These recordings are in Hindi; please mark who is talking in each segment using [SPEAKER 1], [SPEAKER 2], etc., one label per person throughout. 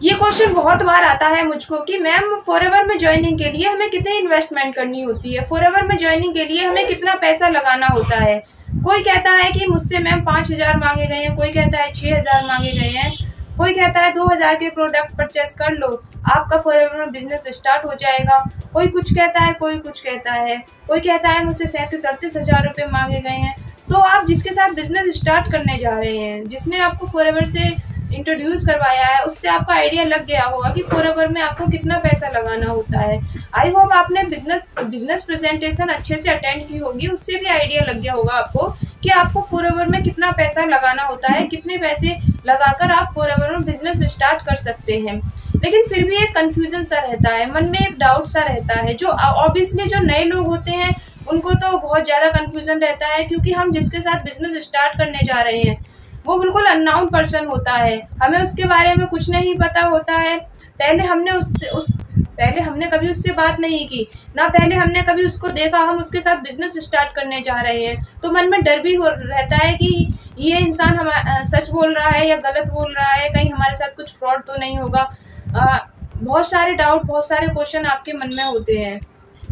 [SPEAKER 1] ये क्वेश्चन बहुत बार आता है मुझको कि मैम फॉरएवर में ज्वाइनिंग के लिए हमें कितनी इन्वेस्टमेंट करनी होती है, फॉरएवर में ज्वाइनिंग के लिए हमें कितना पैसा लगाना होता है। कोई कहता है कि मुझसे मैम 5,000 मांगे गए हैं, कोई कहता है 6,000 मांगे गए हैं, कोई कहता है 2,000 के प्रोडक्ट परचेस कर लो आपका फॉरएवर में बिजनेस स्टार्ट हो जाएगा। कोई कुछ कहता है, कोई कुछ कहता है, कोई कहता है मुझसे 37-38,000 रुपये मांगे गए हैं। तो आप जिसके साथ बिजनेस स्टार्ट करने जा रहे हैं, जिसने आपको फॉरएवर से इंट्रोड्यूस करवाया है, उससे आपका आइडिया लग गया होगा कि फॉरएवर में आपको कितना पैसा लगाना होता है। आई होप आपने बिजनेस प्रेजेंटेशन अच्छे से अटेंड की होगी, उससे भी आइडिया लग गया होगा आपको कि आपको फॉरएवर में कितना पैसा लगाना होता है, कितने पैसे लगाकर आप फॉरएवर में बिजनेस स्टार्ट कर सकते हैं। लेकिन फिर भी एक कंफ्यूजन सा रहता है, मन में एक डाउट सा रहता है, जो ऑब्वियसली जो नए लोग होते हैं उनको तो बहुत ज़्यादा कंफ्यूजन रहता है, क्योंकि हम जिसके साथ बिजनेस स्टार्ट करने जा रहे हैं वो बिल्कुल अननोन पर्सन होता है, हमें उसके बारे में कुछ नहीं पता होता है। पहले हमने कभी उससे बात नहीं की ना, पहले हमने कभी उसको देखा, हम उसके साथ बिजनेस स्टार्ट करने जा रहे हैं, तो मन में डर भी रहता है कि ये इंसान सच बोल रहा है या गलत बोल रहा है, कहीं हमारे साथ कुछ फ्रॉड तो नहीं होगा। बहुत सारे डाउट, बहुत सारे क्वेश्चन आपके मन में होते हैं,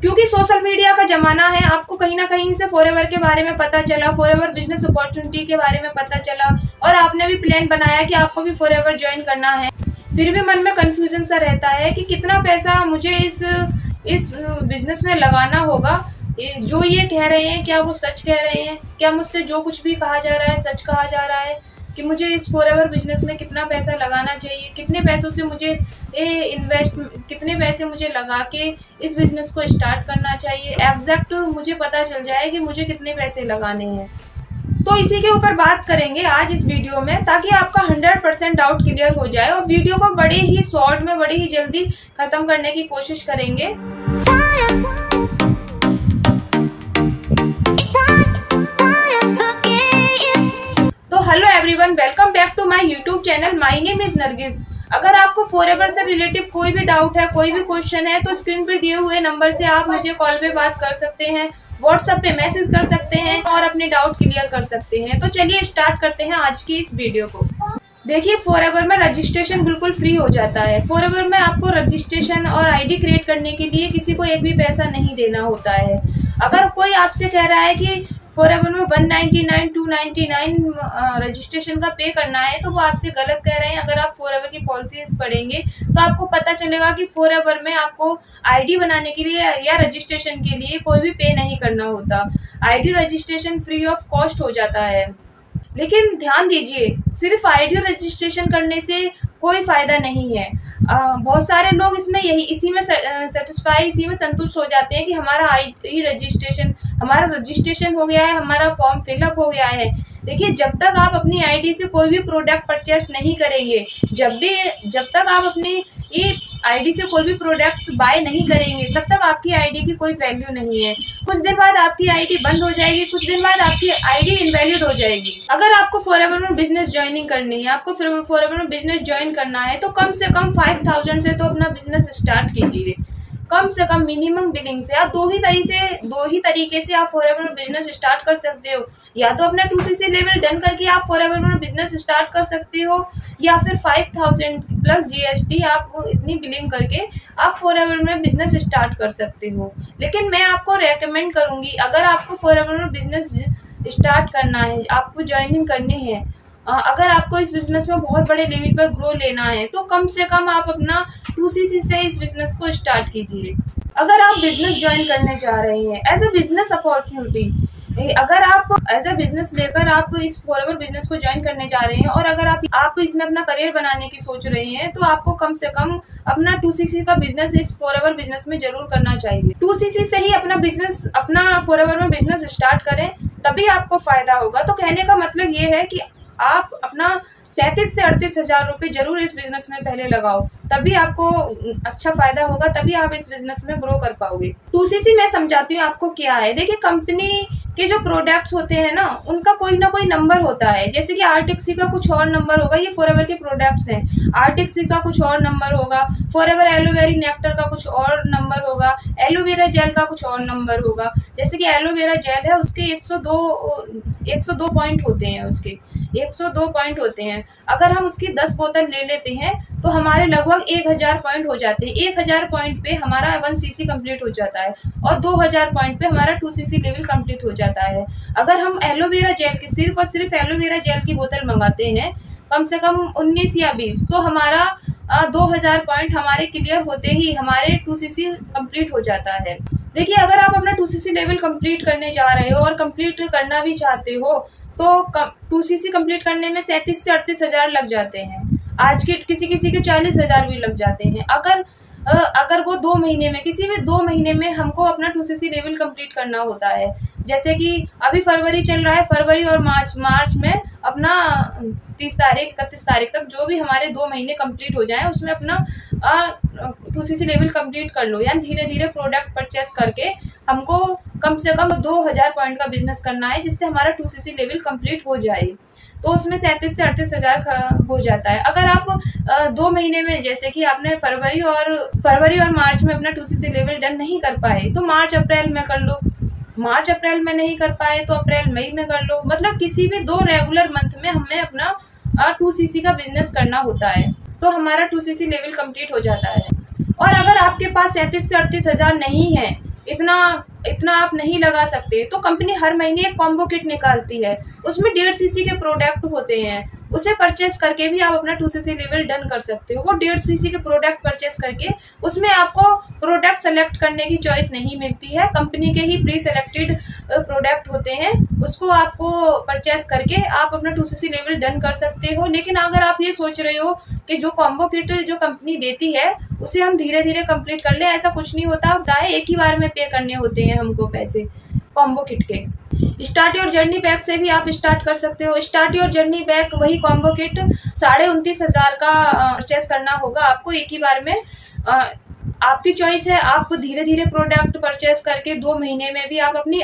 [SPEAKER 1] क्योंकि सोशल मीडिया का ज़माना है। आपको कहीं ना कहीं से फॉरएवर के बारे में पता चला, फॉरएवर बिजनेस अपॉर्चुनिटी के बारे में पता चला, और आपने भी प्लान बनाया कि आपको भी फॉरएवर ज्वाइन करना है। फिर भी मन में कंफ्यूजन सा रहता है कि कितना पैसा मुझे इस बिजनेस में लगाना होगा। जो ये कह रहे हैं क्या वो सच कह रहे हैं, क्या मुझसे जो कुछ भी कहा जा रहा है सच कहा जा रहा है, कि मुझे इस फॉरएवर बिजनेस में कितना पैसा लगाना चाहिए, कितने पैसों से मुझे कितने पैसे मुझे लगा के इस बिजनेस को स्टार्ट करना चाहिए। एग्जैक्ट मुझे पता चल जाए कि मुझे कितने पैसे लगाने हैं। तो इसी के ऊपर बात करेंगे आज इस वीडियो में, ताकि आपका 100% डाउट क्लियर हो जाए, और वीडियो को बड़े ही शॉर्ट में, बड़े ही जल्दी खत्म करने की कोशिश करेंगे। Hello everyone, welcome back to my YouTube channel. My name is Nargis. अगर आपको फॉरएवर से रिलेटिव कोई भी डाउट है, कोई भी क्वेश्चन है, तो स्क्रीन पर दिए हुए नंबर से आप मुझे कॉल पे बात कर सकते हैं, व्हाट्सएप पे मैसेज कर सकते हैं और अपने डाउट क्लियर कर सकते हैं। तो चलिए स्टार्ट करते हैं आज की इस वीडियो को। देखिए, फॉरएवर में रजिस्ट्रेशन बिल्कुल फ्री हो जाता है। फॉरएवर में आपको रजिस्ट्रेशन और आईडी क्रिएट करने के लिए किसी को एक भी पैसा नहीं देना होता है। अगर कोई आपसे कह रहा है कि फॉरएवर में 199, 299 रजिस्ट्रेशन का पे करना है, तो वो आपसे गलत कह रहे हैं। अगर आप फॉरएवर की पॉलिसीज पढ़ेंगे तो आपको पता चलेगा कि फॉरएवर में आपको आईडी बनाने के लिए या रजिस्ट्रेशन के लिए कोई भी पे नहीं करना होता। ID registration free of cost हो जाता है। लेकिन ध्यान दीजिए, सिर्फ आईडी रजिस्ट्रेशन करने से कोई फ़ायदा नहीं है। बहुत सारे लोग इसी में सेटिस्फाई, इसी में संतुष्ट हो जाते हैं कि हमारा रजिस्ट्रेशन हो गया है, हमारा फॉर्म फिलअप हो गया है। देखिए, जब तक आप अपनी आईडी से कोई भी प्रोडक्ट परचेस नहीं करेंगे, जब तक आप अपनी आईडी से कोई भी प्रोडक्ट्स बाय नहीं करेंगे, तब तक आपकी आईडी की कोई वैल्यू नहीं है। कुछ दिन बाद आपकी आईडी बंद हो जाएगी, कुछ दिन बाद आपकी आईडी इनवैलिड हो जाएगी। अगर आपको फॉरएवर में बिजनेस ज्वाइनिंग करनी है, आपको फॉरएवर में बिजनेस ज्वाइन करना है, तो कम से कम 5,000 से तो अपना बिजनेस स्टार्ट कीजिए। कम से कम मिनिमम बिलिंग से। आप दो ही तरीके से आप फॉरएवर में बिजनेस स्टार्ट कर सकते हो। या तो अपना 2cc लेवल डन करके आप फॉरएवर में बिजनेस स्टार्ट कर सकते हो, या फिर 5,000 प्लस जीएसटी आप इतनी बिलिंग करके आप फॉरएवर में बिजनेस स्टार्ट कर सकते हो। लेकिन मैं आपको रेकमेंड करूँगी, अगर आपको फॉरएवर में बिजनेस स्टार्ट करना है, आपको ज्वाइनिंग करनी है, अगर आपको इस बिज़नेस में बहुत बड़े लेवल पर ग्रो लेना है, तो कम से कम आप अपना 2cc से इस बिज़नेस को स्टार्ट कीजिए। अगर आप बिज़नेस ज्वाइन करने जा रहे हैं एज अ बिज़नेस अपॉर्चुनिटी, अगर आप एज अ बिज़नेस लेकर आप इस फॉरएवर बिज़नेस को ज्वाइन करने जा रहे हैं, और अगर आप इसमें अपना करियर बनाने की सोच रहे हैं, तो आपको कम से कम अपना 2cc का बिज़नेस इस फॉरएवर बिज़नेस में ज़रूर करना चाहिए। 2cc से ही अपना फॉरएवर में बिज़नेस स्टार्ट करें, तभी आपको फ़ायदा होगा। तो कहने का मतलब ये है कि आप अपना 37 से 38,000 रुपये जरूर इस बिज़नेस में पहले लगाओ, तभी आपको अच्छा फ़ायदा होगा, तभी आप इस बिज़नेस में ग्रो कर पाओगे। 2cc मैं समझाती हूँ आपको क्या है। देखिए, कंपनी के जो प्रोडक्ट्स होते हैं ना, उनका कोई ना कोई नंबर होता है। जैसे कि आर्टिक्सी का कुछ और नंबर होगा, ये फॉरएवर के प्रोडक्ट्स हैं। आर्टिक्सी का कुछ और नंबर होगा, फॉरएवर एलोवेरा नेक्टर का कुछ और नंबर होगा, एलोवेरा जेल का कुछ और नंबर होगा। जैसे कि एलोवेरा जेल है, उसके 102 पॉइंट होते हैं उसके। 102 पॉइंट होते हैं। अगर हम उसकी 10 बोतल ले लेते हैं तो हमारे लगभग 1000 पॉइंट हो जाते हैं। 1000 पॉइंट पे हमारा 1cc कंप्लीट हो जाता है और 2000 पॉइंट पे हमारा 2cc लेवल कंप्लीट हो जाता है। अगर हम एलोवेरा जेल की सिर्फ और सिर्फ एलोवेरा जेल की बोतल मंगाते हैं कम से कम 19 या 20, तो हमारा 2000 पॉइंट हमारे क्लियर होते ही हमारे 2cc कंप्लीट हो जाता है। देखिए, अगर आप अपना 2cc लेवल कंप्लीट करने जा रहे हो और कंप्लीट करना भी चाहते हो तो 2cc कंप्लीट करने में 37 से 38 हज़ार लग जाते हैं। आज के किसी किसी के 40 हज़ार भी लग जाते हैं। अगर वो 2 महीने में, किसी भी 2 महीने में हमको अपना 2cc लेवल कंप्लीट करना होता है। जैसे कि अभी फरवरी चल रहा है, फरवरी और मार्च में अपना 30 तारीख 31 तारीख तक जो भी हमारे 2 महीने कंप्लीट हो जाएं उसमें अपना 2cc लेवल कंप्लीट कर लो। यानी धीरे धीरे प्रोडक्ट परचेस करके हमको कम से कम 2000 पॉइंट का बिजनेस करना है जिससे हमारा 2cc लेवल कंप्लीट हो जाए। तो उसमें 37 से 38 हज़ार हो जाता है। अगर आप 2 महीने में, जैसे कि आपने फरवरी और मार्च में अपना 2cc लेवल डन नहीं कर पाए तो मार्च अप्रैल में कर लो। मार्च अप्रैल में नहीं कर पाए तो अप्रैल मई में कर लो। मतलब किसी भी 2 रेगुलर मंथ में हमें अपना 2cc का बिजनेस करना होता है तो हमारा 2cc लेवल कंप्लीट हो जाता है। और अगर आपके पास 37 से 38 हज़ार नहीं है, इतना आप नहीं लगा सकते, तो कंपनी हर महीने एक कॉम्बो किट निकालती है। उसमें 1.5 cc के प्रोडक्ट होते हैं। उसे परचेस करके भी आप अपना 2cc लेवल डन कर सकते हो। वो 1.5 cc के प्रोडक्ट परचेस करके उसमें आपको प्रोडक्ट सेलेक्ट करने की चॉइस नहीं मिलती है। कंपनी के ही प्री सेलेक्टेड प्रोडक्ट होते हैं, उसको आपको परचेस करके आप अपना 2cc लेवल डन कर सकते हो। लेकिन अगर आप ये सोच रहे हो कि जो कॉम्बो किट जो कंपनी देती है उसे हम धीरे धीरे कंप्लीट कर ले, ऐसा कुछ नहीं होता। एक ही बार में पे करने होते हैं हमको पैसे कॉम्बो किट के। स्टार्ट योर जर्नी पैक से भी आप स्टार्ट कर सकते हो। स्टार्ट योर जर्नी पैक वही कॉम्बो किट 29.5 हज़ार का परचेस करना होगा आपको एक ही बार में। आपकी चॉइस है, आप धीरे धीरे प्रोडक्ट परचेस करके 2 महीने में भी आप अपनी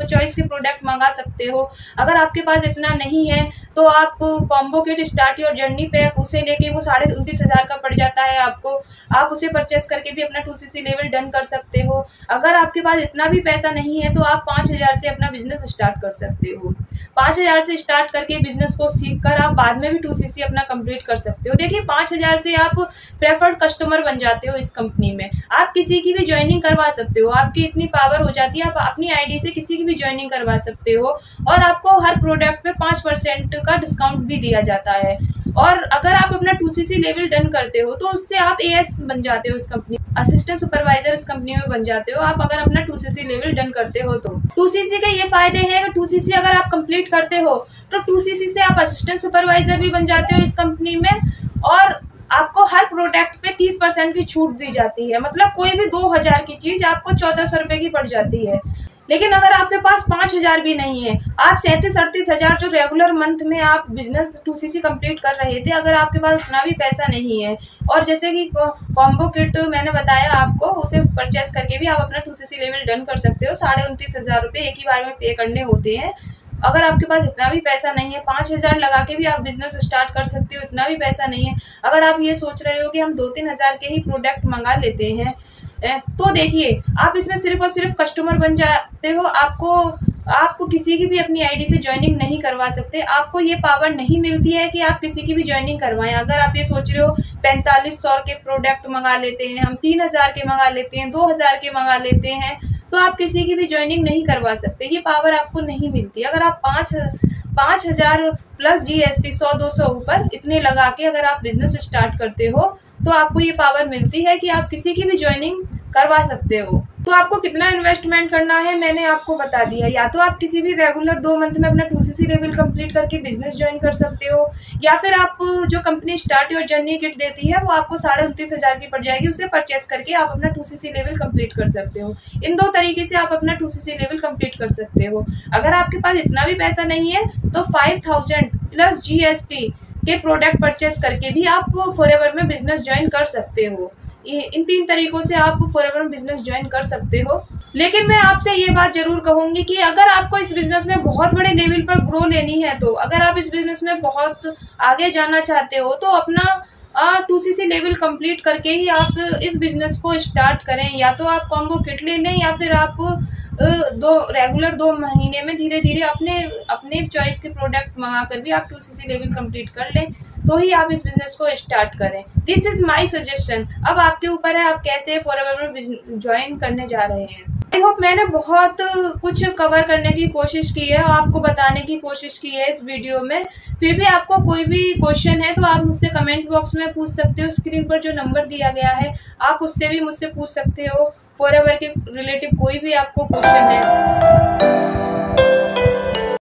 [SPEAKER 1] चॉइस के प्रोडक्ट मंगा सकते हो। अगर आपके पास इतना नहीं है तो आप combo kit start your journey pack उसे लेके वो 29.5 हज़ार का पड़ जाता है आपको। आप उसे परचेस करके भी अपना 2cc लेवल डन कर सकते हो। अगर आपके पास इतना भी पैसा नहीं है तो आप 5,000 से अपना बिजनेस स्टार्ट कर सकते हो। 5,000 से स्टार्ट करके बिजनेस को सीख कर आप बाद में भी 2cc अपना कंप्लीट कर सकते हो। देखिए, 5,000 से आप प्रेफर्ड कस्टमर बन जाते हो इस कंपनी में। आप किसी की भी ज्वाइनिंग करवा सकते हो। आपकी इतनी पावर हो जाती है, आप अपनी आईडी से किसी की भी ज्वाइनिंग करवा सकते हो और आपको हर प्रोडक्ट पे 5% का डिस्काउंट भी दिया जाता है। और अगर आप अपना 2cc लेवल डन करते हो तो उससे आप AS बन जाते हो इस कंपनी, असिस्टेंट सुपरवाइजर इस कंपनी में बन जाते हो आप अगर अपना 2cc लेवल डन करते हो तो। 2cc के ये फायदे हैं कि 2cc अगर आप कंप्लीट करते हो तो 2cc से आप असिस्टेंट सुपरवाइजर भी बन जाते हो इस कंपनी में और आपको हर प्रोडक्ट पे 30% की छूट दी जाती है। मतलब कोई भी 2000 की चीज आपको 1400 रुपए की पड़ जाती है। लेकिन अगर आपके पास 5000 भी नहीं है, आप 37-38 हज़ार जो रेगुलर मंथ में आप बिजनेस 2cc कंप्लीट कर रहे थे, अगर आपके पास उतना भी पैसा नहीं है और जैसे कि कॉम्बो किट मैंने बताया आपको, उसे परचेस करके भी आप अपना 2cc लेवल डन कर सकते हो। 29.5 हज़ार रुपये एक ही बार में पे करने होते हैं। अगर आपके पास इतना भी पैसा नहीं है, 5,000 लगा के भी आप बिजनेस स्टार्ट कर सकते हो, इतना भी पैसा नहीं है। अगर आप ये सोच रहे हो कि हम 2-3 हज़ार के ही प्रोडक्ट मंगा लेते हैं तो देखिए, आप इसमें सिर्फ और सिर्फ कस्टमर बन जाते हो। आपको किसी की भी अपनी आईडी से ज्वाइनिंग नहीं करवा सकते। आपको ये पावर नहीं मिलती है कि आप किसी की भी ज्वाइनिंग करवाएं। अगर आप ये सोच रहे हो 4500 के प्रोडक्ट मंगा लेते हैं, हम 3000 के मंगा लेते हैं, 2000 के मंगा लेते हैं, तो आप किसी की भी ज्वाइनिंग नहीं करवा सकते। ये पावर आपको नहीं मिलती। अगर आप 5,000 प्लस GST 100-200 ऊपर इतने लगा के अगर आप बिजनेस स्टार्ट करते हो तो आपको ये पावर मिलती है कि आप किसी की भी ज्वाइनिंग करवा सकते हो। तो आपको कितना इन्वेस्टमेंट करना है मैंने आपको बता दिया। या तो आप किसी भी रेगुलर 2 मंथ में अपना 2cc लेवल कंप्लीट करके बिजनेस ज्वाइन कर सकते हो, या फिर आप जो company start your journey kit देती है वो आपको 29.5 हज़ार की पड़ जाएगी। उसे परचेस करके आप अपना 2cc लेवल कंप्लीट कर सकते हो। इन 2 तरीके से आप अपना 2cc लेवल कंप्लीट कर सकते हो। अगर आपके पास इतना भी पैसा नहीं है तो 5,000 प्लस GST के प्रोडक्ट परचेस करके भी आप फॉरएवर में बिजनेस ज्वाइन कर सकते हो। इन 3 तरीकों से आप फॉरएवर में बिजनेस ज्वाइन कर सकते हो। लेकिन मैं आपसे ये बात जरूर कहूंगी कि अगर आपको इस बिजनेस में बहुत बड़े लेवल पर ग्रो लेनी है, तो अगर आप इस बिजनेस में बहुत आगे जाना चाहते हो तो अपना 2cc लेवल कंप्लीट करके ही आप इस बिजनेस को स्टार्ट करें। या तो आप कॉम्बो किट ले लें या फिर आप दो रेगुलर 2 महीने में धीरे धीरे अपने अपने चॉइस के प्रोडक्ट मंगा कर भी आप 2cc लेवल कंप्लीट कर लें, तो ही आप इस बिजनेस को स्टार्ट करें। This is my suggestion. अब आपके ऊपर है आप कैसे फॉरएवर में ज्वाइन करने जा रहे हैं। आई होप मैंने बहुत कुछ कवर करने की कोशिश की है, आपको बताने की कोशिश की है इस वीडियो में। फिर भी आपको कोई भी क्वेश्चन है तो आप मुझसे कमेंट बॉक्स में पूछ सकते हो। स्क्रीन पर जो नंबर दिया गया है आप उससे भी मुझसे पूछ सकते हो, फॉरएवर के रिलेटिव कोई भी आपको क्वेश्चन है।